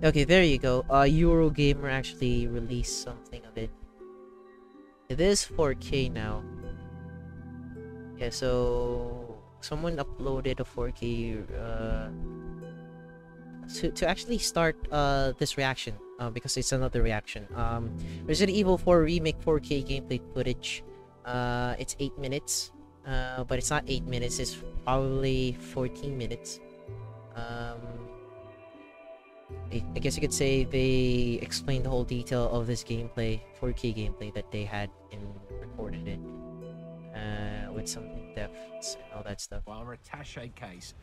Okay, there you go. Eurogamer actually released something of it. It is 4K now. Yeah, so someone uploaded a 4K to actually start this reaction, because it's another reaction. Resident Evil 4 Remake 4K gameplay footage. It's 8 minutes. But it's not 8 minutes, it's probably 14 minutes. I guess you could say they explained the whole detail of this gameplay, 4K gameplay that they had and recorded it, with some in-depths and all that stuff. Our attaché case.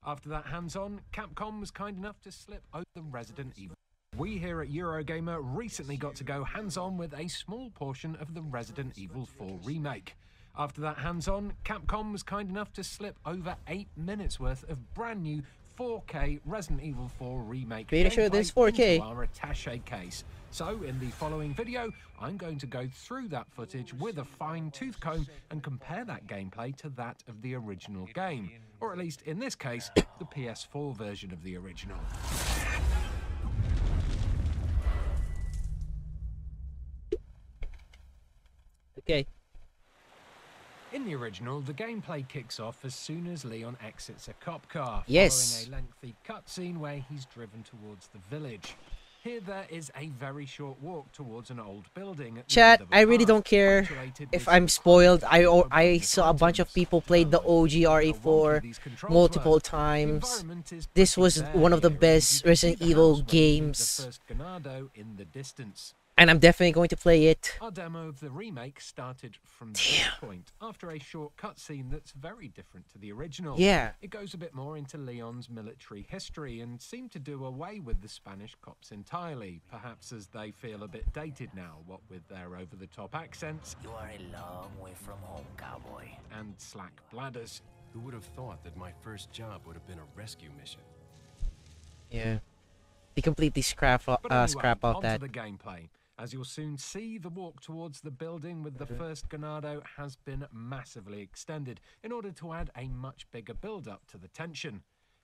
After that hands-on, Capcom was kind enough to slip open Resident Evil. We here at Eurogamer recently got to go hands-on with a small portion of the Resident Evil 4 remake. After that hands-on, Capcom was kind enough to slip over 8 minutes worth of brand new 4K Resident Evil 4 remake. Pretty sure this 4K. Into our attaché case. So in the following video, I'm going to go through that footage with a fine-tooth comb and compare that gameplay to that of the original game, or at least in this case, the PS4 version of the original. Okay. In the original, the gameplay kicks off as soon as Leon exits a cop car, yes, following a lengthy cutscene where he's driven towards the village. Here there is a very short walk towards an old building. Chat, I really don't care if I'm spoiled. I saw a bunch of people played the OG RE4 multiple times. This was one of the best Resident Evil games. And I'm definitely going to play it. Our demo of the remake started from this point, after a short cutscene that's very different to the original. Yeah. It goes a bit more into Leon's military history and seemed to do away with the Spanish cops entirely, perhaps as they feel a bit dated now, what with their over-the-top accents. You are a long way from home, cowboy. And slack bladders. Who would have thought that my first job would have been a rescue mission? Yeah. They completely scrap off that. Onto the gameplay. As you'll soon see, the walk towards the building with the first Ganado has been massively extended in order to add a much bigger build-up to the tension.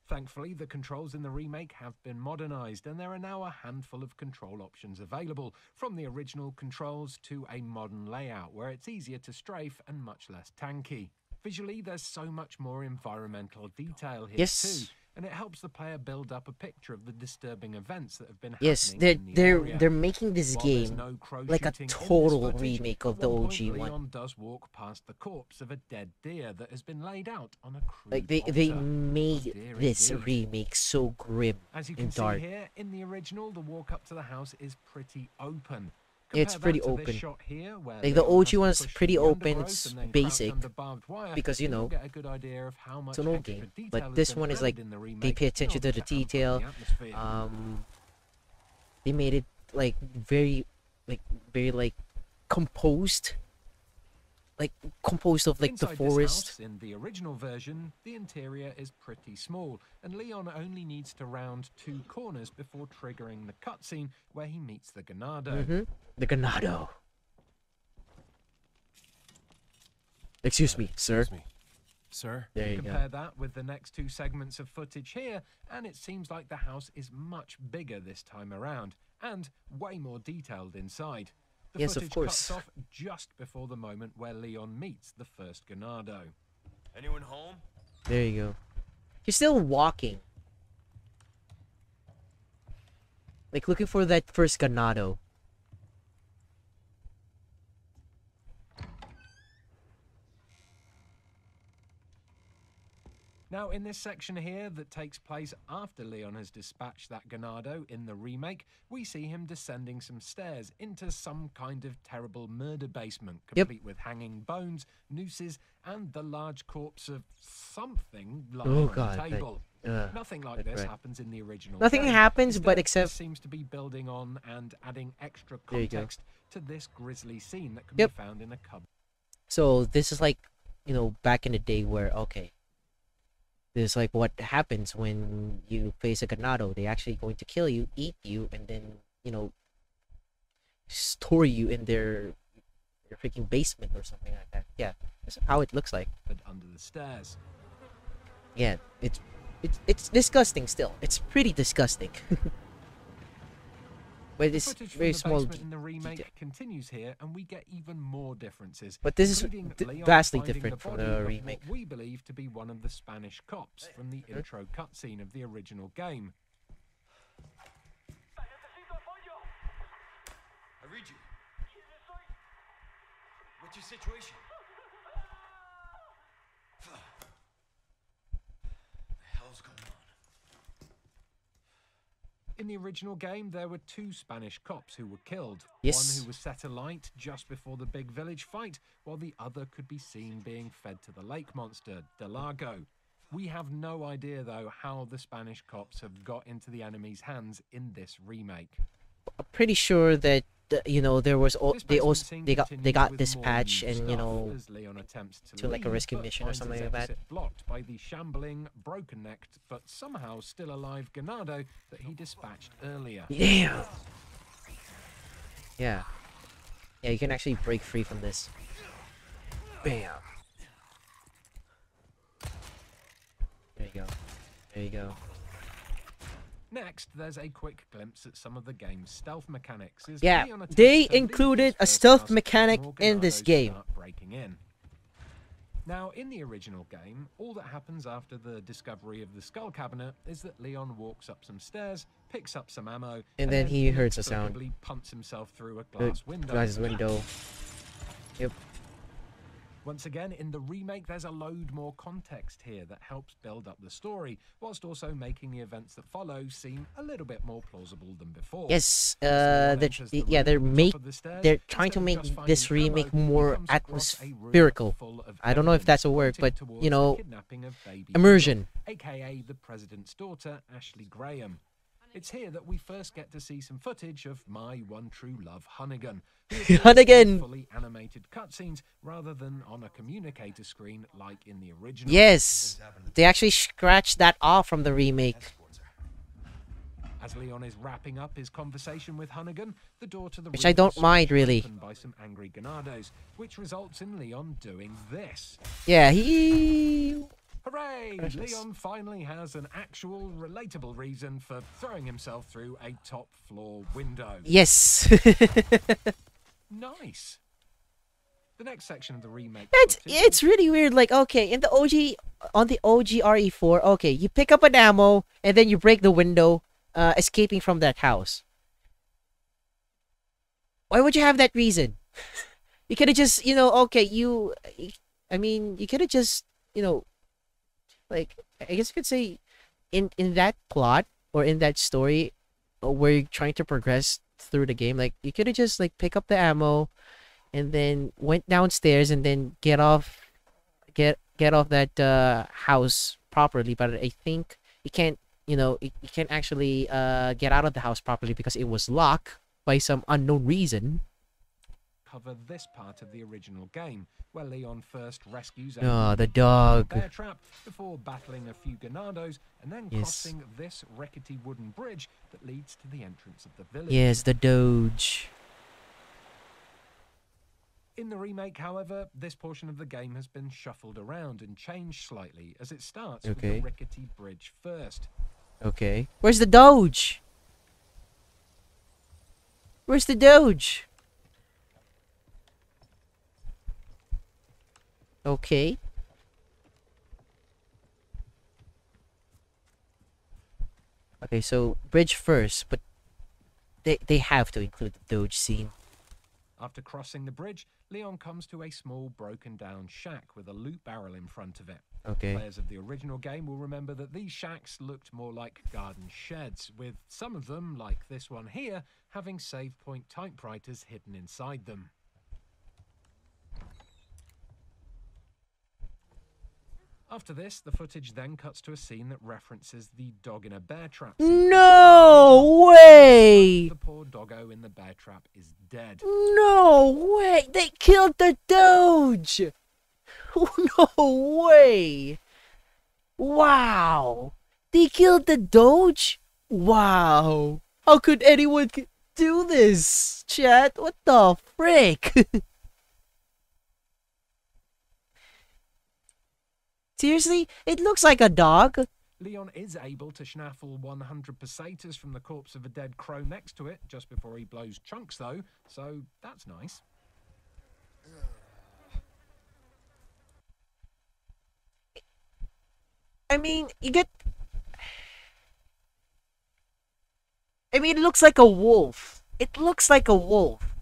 Thankfully, the controls in the remake have been modernized, and there are now a handful of control options available, from the original controls to a modern layout where it's easier to strafe and much less tanky. Visually, there's so much more environmental detail here too. And it helps the player build up a picture of the disturbing events that have been happening. They're making this game like a total remake of the OG one. Leon does walk past the corpse of a dead deer that has been laid out on a crude like they made this remake so grim and dark. See here, in the original, the walk up to the house is pretty open. It's pretty open. Like the OG one is pretty open, it's basic, because you know, it's an old game. But this one is like, they pay attention to the detail. They made it like very composed. Composed of like inside the forest. This house, in the original version, the interior is pretty small, and Leon only needs to round 2 corners before triggering the cutscene where he meets the Ganado. The Ganado. Excuse me, sir. Excuse me. Sir? There you go. Compare that with the next 2 segments of footage here, and it seems like the house is much bigger this time around, and way more detailed inside. The yes, footage of course. cuts off just before the moment where Leon meets the first Ganado. Anyone home? There you go. He's still walking. Like looking for that first Ganado. Now, in this section here that takes place after Leon has dispatched that Ganado in the remake, we see him descending some stairs into some kind of terrible murder basement, complete with hanging bones, nooses, and the large corpse of something lying on the table. Nothing like this happens in the original. Nothing happens, but except seems to be building on and adding extra context to this grisly scene that can be found in a cupboard. So this is like, you know, back in the day where this is like what happens when you face a Ganado. They're actually going to kill you, eat you, and then, you know, store you in their freaking basement or something like that. Yeah, that's how it looks like. But under the stairs. Yeah, it's It's disgusting still. It's pretty disgusting. But The it's footage from very the small. basement in the remake continues here, and we get even more differences. But this is including Leon vastly finding different the from body the of remake. What we believe to be one of the Spanish cops from the intro cutscene of the original game. I read you. What's your situation? The hell's going on? In the original game, there were 2 Spanish cops who were killed. Yes. One who was set alight just before the big village fight, while the other could be seen being fed to the lake monster, Delago. We have no idea, though, how the Spanish cops have got into the enemy's hands in this remake. I'm pretty sure that you know, there was This they basement also scene they continues got with dispatched more and you stuff know as Leon attempts to like a leave, rescue but mission or finds something his like that. exit blocked by the shambling, broken-necked, but somehow still alive Ganado that he dispatched earlier. Yeah. Yeah. Yeah, you can actually break free from this. Bam. There you go. There you go. Next, there's a quick glimpse at some of the game's stealth mechanics. As Yeah, Leon attempts they to leave included his a first stealth house, mechanic more in this Ganados game. start breaking in. Now, in the original game, all that happens after the discovery of the skull cabinet is that Leon walks up some stairs, picks up some ammo, And then he hears a sound. inexplicably punts himself through a glass window. Glass window. Yep. Once again, in the remake, there's a load more context here that helps build up the story, whilst also making the events that follow seem a little bit more plausible than before. Yes, As Leon enters the yeah, room at the top of the stairs, they're trying to instead of make just finding this remake ammo, he more comes across a room atmospherical. full of I don't know if evidence that's a word, pointing but towards you the know, kidnapping of baby immersion. Bill, aka the president's daughter, Ashley Graham. It's here that we first get to see some footage of my one true love, Hunnigan. who appears in Hunnigan! fully animated cutscenes rather than on a communicator screen like in the original. Yes, they actually scratched that off from the remake. As Leon is wrapping up his conversation with Hunnigan, the door to the Which room I don't is mind, smashed really. open by some angry Ganados, which results in Leon doing this. Yeah, he. Hooray! Precious. Leon finally has an actual, relatable reason for throwing himself through a top floor window. Yes. Nice. The next section of the remake. It's really weird. Like, okay, in the OG, on the OG RE4, okay, you pick up an ammo and then you break the window, escaping from that house. Why would you have that reason? You could have just, you know, okay, I mean, you could have just, you know, like, I guess you could say, in that plot or in that story, where you're trying to progress through the game, like, you could have just like pick up the ammo, and then went downstairs and then get off that house properly. But I think you can't, you know, you can't actually get out of the house properly because it was locked by some unknown reason. Cover this part of the original game, where Leon first rescues The dog. bear trap before battling a few Ganados and then Yes. crossing this rickety wooden bridge that leads to the entrance of the village. Yes, the Doge. In the remake, however, this portion of the game has been shuffled around and changed slightly as it starts with Okay. the rickety bridge first. Okay. Where's the Doge? Where's the Doge? Okay. Okay, so bridge first, but they have to include the Doge scene. After crossing the bridge, Leon comes to a small broken down shack with a loot barrel in front of it. Okay. Players of the original game will remember that these shacks looked more like garden sheds, with some of them, like this one here, having save point typewriters hidden inside them. After this, the footage then cuts to a scene that references the dog in a bear trap sequence. No way! The poor doggo in the bear trap is dead. No way! They killed the Doge! No way! Wow! They killed the Doge? Wow! How could anyone do this? Chat, what the frick? Seriously? It looks like a dog. Leon is able to schnaffle 100 pesetas from the corpse of a dead crow next to it just before he blows chunks, though, so that's nice. I mean, you get. I mean, it looks like a wolf. It looks like a wolf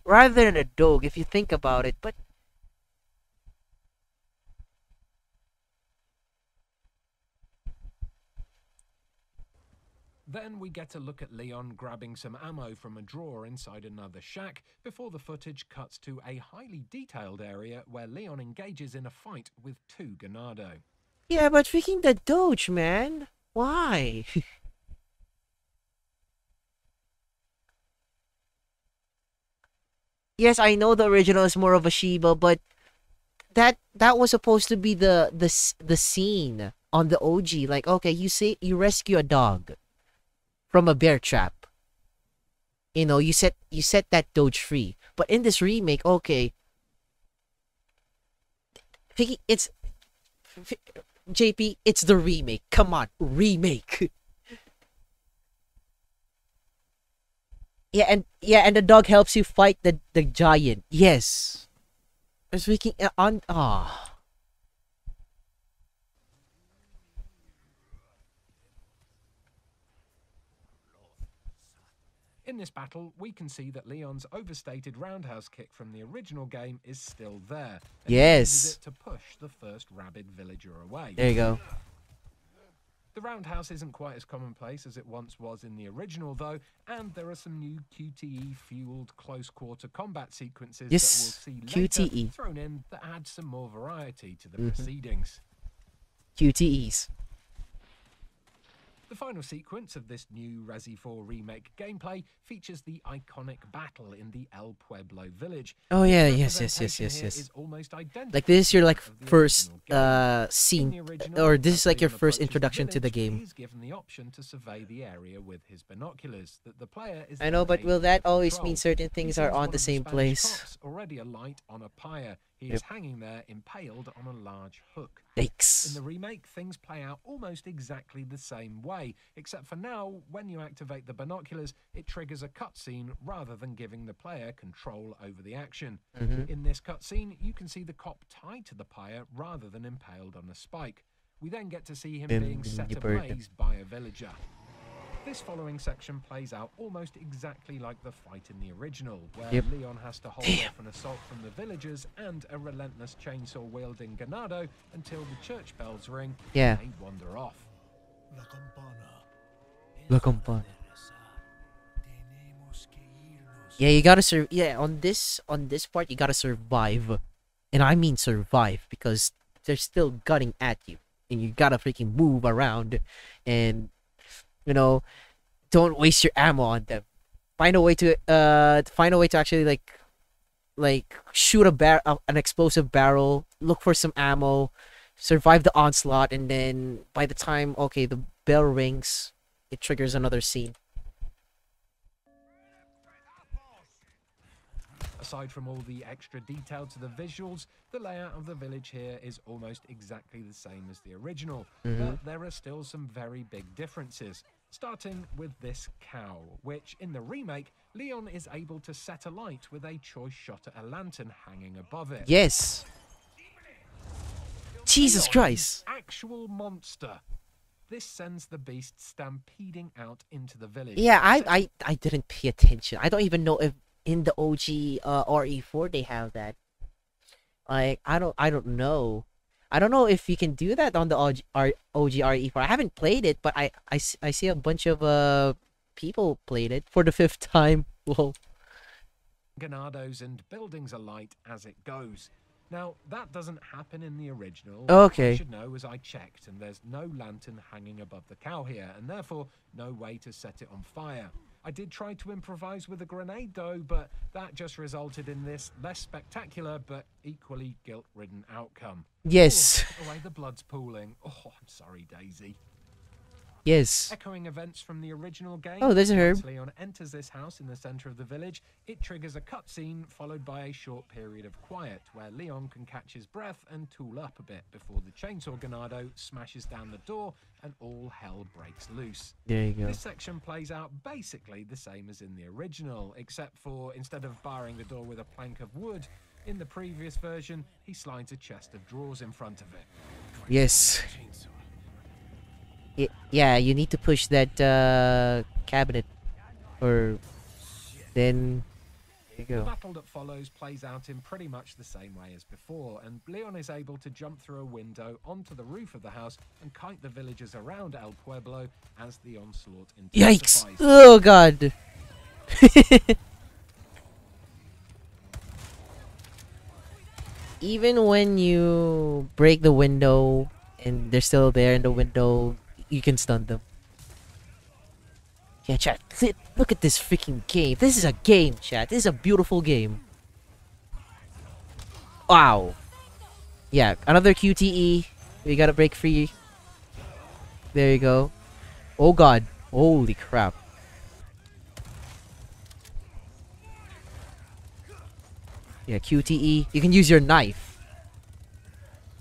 rather than a dog if you think about it, but. Then we get a look at Leon grabbing some ammo from a drawer inside another shack before the footage cuts to a highly detailed area where Leon engages in a fight with 2 Ganado. Yeah, but freaking the Doge, man. Why? Yes, I know the original is more of a Shiba, but that was supposed to be the scene on the OG. Like, okay, you rescue a dog from a bear trap. You know, you set that Doge free. But in this remake, okay, it's JP, it's the remake. Come on, remake. And the dog helps you fight the giant. Yes. It's freaking on. Ah. In this battle, we can see that Leon's overstated roundhouse kick from the original game is still there. And he uses Yes. it to push the first rabid villager away. There you go. The roundhouse isn't quite as commonplace as it once was in the original, though, and there are some new QTE-fueled close-quarter combat sequences Yes, that we'll see later QTE. thrown in that add some more variety to the proceedings. QTEs. The final sequence of this new Resi 4 remake gameplay features the iconic battle in the El Pueblo village. Oh yeah, The yes. representation here is almost identical Like this is your like of the first original game. In scene, the original, or this is as like your Leon first approaches introduction to the village, game. He's given the option to survey the area with his binoculars that the player is I know, then but will able that to always control. mean certain He things sees are on one the of same Spanish place? cops already alight on a pyre. He Yep. is hanging there, impaled on a large hook. Yikes. In the remake, things play out almost exactly the same way, except for now, when you activate the binoculars, it triggers a cutscene rather than giving the player control over the action. In this cutscene, you can see the cop tied to the pyre rather than impaled on a spike. We then get to see him being set you burned him. ablaze by a villager. This following section plays out almost exactly like the fight in the original, where Yep. Leon has to hold off an assault from the villagers and a relentless chainsaw-wielding Ganado until the church bells ring Yeah. and they wander off. Look on fun. Yeah, you gotta on this part you gotta survive. And I mean survive, because they're still gutting at you. And you gotta freaking move around and don't waste your ammo on them. Find a way to actually like shoot an explosive barrel, look for some ammo, survive the onslaught, and then by the time the bell rings, it triggers another scene. Aside from all the extra detail to the visuals, the layout of the village here is almost exactly the same as the original, but there are still some very big differences. Starting with this cow, which in the remake, Leon is able to set alight with a choice shot at a lantern hanging above it. Yes. Jesus Leon, Christ. actual monster. This sends the beast stampeding out into the village. Yeah, I didn't pay attention. I don't even know if in the OG RE4 they have that. Like I don't know. I don't know if you can do that on the OG RE4. I haven't played it, but I see a bunch of people played it for the 5th time. Whoa. Ganados and buildings alight as it goes. Now, that doesn't happen in the original. Okay. I should know, as I checked, and there's no lantern hanging above the cow here, and therefore no way to set it on fire. I did try to improvise with a grenade, though, but that just resulted in this less spectacular but equally guilt-ridden outcome. Yes. Oh, the way the blood's pooling. Oh, I'm sorry, Daisy. Yes. Echoing events from the original game, Oh, there's a herb. once Leon enters this house in the center of the village, it triggers a cutscene followed by a short period of quiet where Leon can catch his breath and tool up a bit before the chainsaw Ganado smashes down the door and all hell breaks loose. There you go. This section plays out basically the same as in the original, except for instead of barring the door with a plank of wood, in the previous version, he slides a chest of drawers in front of it. Yes. Chainsaw. Yeah, you need to push that cabinet, or then there you The go. battle that follows plays out in pretty much the same way as before, and Leon is able to jump through a window onto the roof of the house and kite the villagers around El Pueblo as the onslaught Yikes! intensifies. Oh god. Even when you break the window and they're still there in the window, you can stun them. Yeah, chat. Look at this freaking game. This is a game, chat. This is a beautiful game. Wow. Yeah, another QTE. We gotta break free. There you go. Oh god. Holy crap. Yeah, QTE. You can use your knife.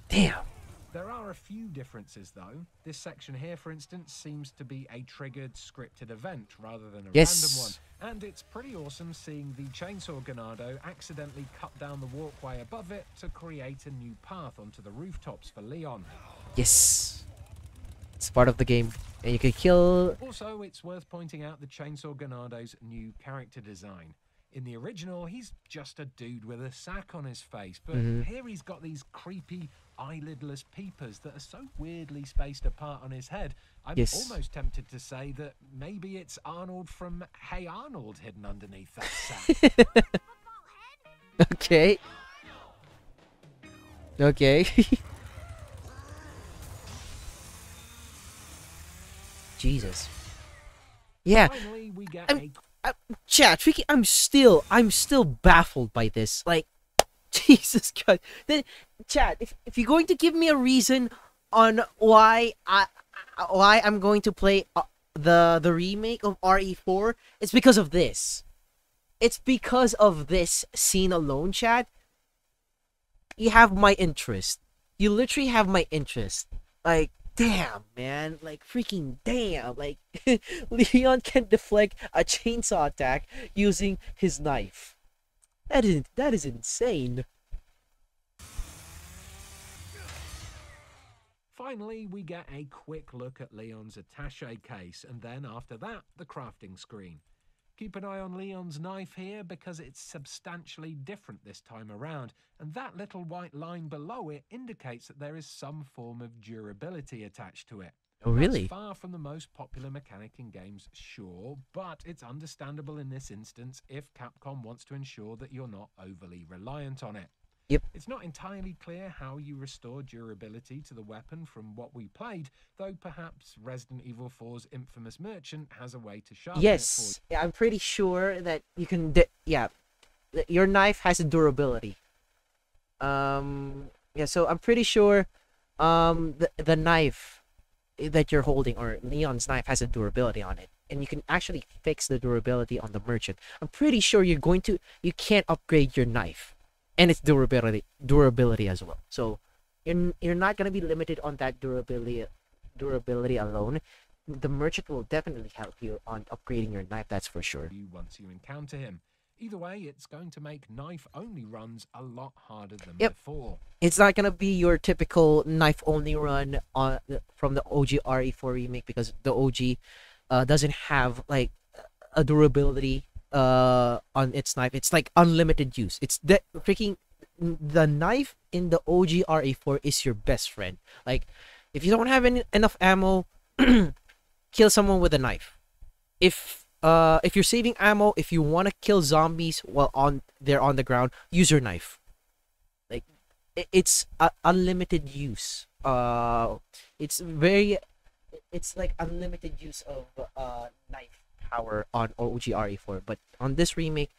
Damn. There are a few differences though. This section here, for instance, seems to be a triggered scripted event rather than a Yes. random one. And it's pretty awesome seeing the chainsaw Ganado accidentally cut down the walkway above it to create a new path onto the rooftops for Leon. Yes. It's part of the game. And you can kill... Also, it's worth pointing out the Chainsaw Ganado's new character design. In the original, he's just a dude with a sack on his face, but here he's got these creepy, eyelidless peepers that are so weirdly spaced apart on his head. I'm Yes. almost tempted to say that maybe it's Arnold from Hey Arnold hidden underneath that sack. Okay. Okay. Jesus. Yeah. Finally, we get I'm- Chat, freaking, I'm still baffled by this. Like, Jesus God. Chat, if you're going to give me a reason on why I'm going to play the remake of RE4, it's because of this. It's because of this scene alone, chat. You have my interest. You literally have my interest. Like, damn, man. Like, freaking damn. Like, Leon can deflect a chainsaw attack using his knife. That is insane. Finally, we get a quick look at Leon's attaché case, and then after that, the crafting screen. Keep an eye on Leon's knife here because it's substantially different this time around, and that little white line below it indicates that there is some form of durability attached to it. Oh, really? That's far from the most popular mechanic in games, sure, but it's understandable in this instance if Capcom wants to ensure that you're not overly reliant on it. Yep. It's not entirely clear how you restore durability to the weapon from what we played, though perhaps Resident Evil 4's infamous merchant has a way to sharpen it Yes. Yeah, I'm pretty sure that you can... yeah. Your knife has a durability. Yeah, so I'm pretty sure the knife that you're holding, or Leon's knife, has a durability on it. And you can actually fix the durability on the merchant. I'm pretty sure you can't upgrade your knife and its durability as well. So you're not gonna be limited on that durability alone. The merchant will definitely help you on upgrading your knife, that's for sure. you once you encounter him. Either way, it's going to make knife-only runs a lot harder than Yep. before. It's not gonna be your typical knife only run from the OG RE4 remake, because the OG doesn't have like a durability on its knife. It's like unlimited use. It's the knife in the OG RE4 is your best friend. Like, if you don't have enough ammo, kill someone with a knife. If you're saving ammo, if you want to kill zombies while they're on the ground, use your knife. Like, it's unlimited use. It's like unlimited use of knife power on OG RE4, but on this remake,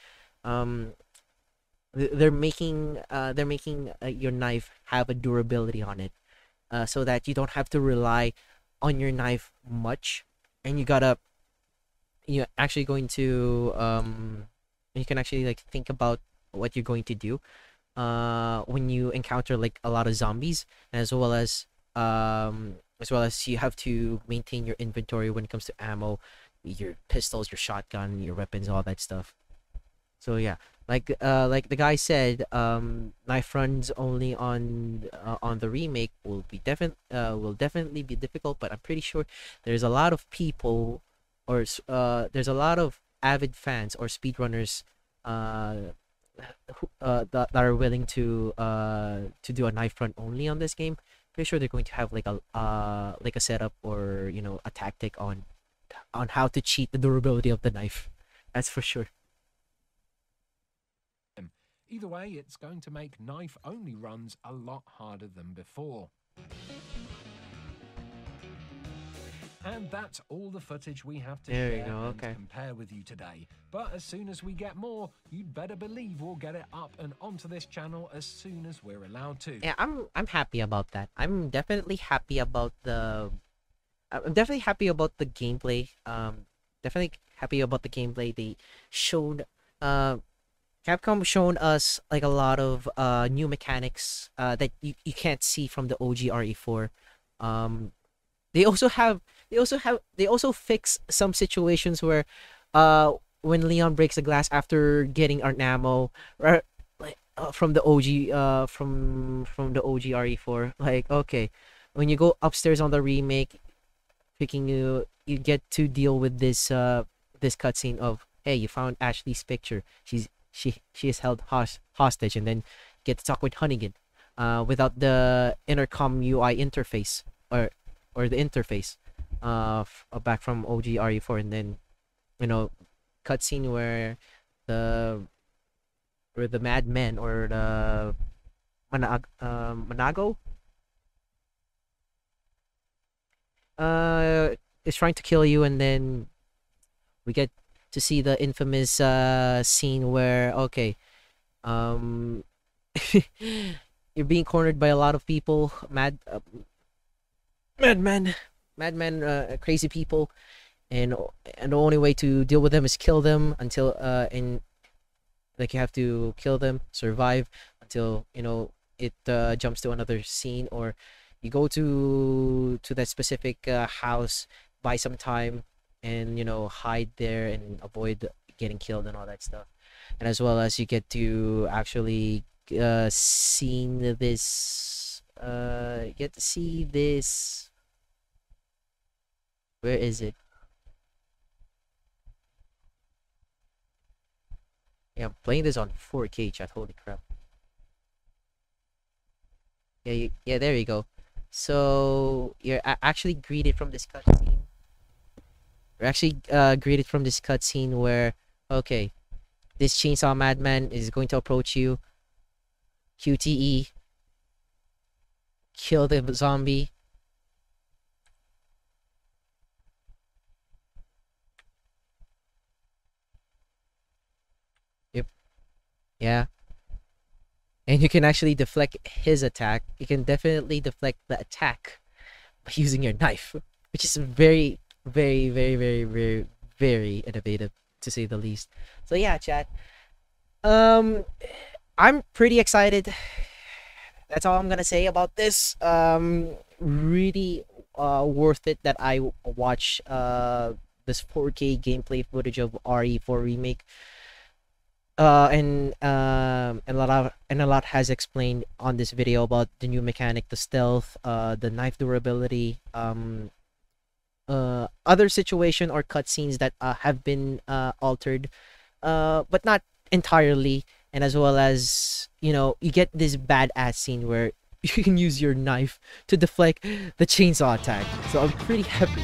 they're making your knife have a durability on it, so that you don't have to rely on your knife much, and you gotta you're actually going to you can actually like think about what you're going to do when you encounter like a lot of zombies, as well as you have to maintain your inventory when it comes to ammo, your pistols, your shotgun, your weapons, all that stuff. So yeah, like the guy said, knife runs only on the remake will definitely be difficult, but I'm pretty sure there's a lot of people there's a lot of avid fans or speedrunners that are willing to do a knife run only on this game. Pretty sure they're going to have like a setup or a tactic on how to cheat the durability of the knife. That's for sure. Either way, it's going to make knife-only runs a lot harder than before. And that's all the footage we have to share and compare with you today. But as soon as we get more, you'd better believe we'll get it up and onto this channel as soon as we're allowed to. Yeah, I'm happy about that. I'm definitely happy about the gameplay. Definitely happy about the gameplay. They showed Capcom shown us like a lot of new mechanics that you can't see from the OG RE4. They also fix some situations where when Leon breaks the glass after getting an ammo, or like from the OG from the OG RE4. Like, okay, when you go upstairs on the remake, you get to deal with this this cutscene of, hey, you found Ashley's picture. She is held hostage, and then get to talk with Hunnigan without the intercom UI interface or the interface back from OG RE4. And then cutscene where the madmen or the Manago is trying to kill you, and then we get to see the infamous scene where, okay, you're being cornered by a lot of people, madmen, crazy people, and the only way to deal with them is kill them until and like you have to kill them, survive until it jumps to another scene, or you go to that specific house, buy some time, and hide there and avoid getting killed and all that stuff. And as well as you get to actually see this. Where is it? Yeah, I'm playing this on 4K, chat. Holy crap. Yeah, yeah, there you go. So you're actually greeted from this cutscene. You're actually greeted from this cutscene where, okay, this chainsaw madman is going to approach you. QTE. Kill the zombie. Yep. Yeah. And you can actually deflect his attack. You can definitely deflect the attack by using your knife, which is very, very, very, very, very, very innovative, to say the least. So yeah, chat. I'm pretty excited. That's all I'm gonna say about this. Really worth it that I watch this 4K gameplay footage of RE4 Remake. And a lot has explained on this video about the new mechanic, the stealth, the knife durability, other situation or cutscenes that have been altered, but not entirely. And as well as you get this badass scene where you can use your knife to deflect the chainsaw attack. So I'm pretty happy.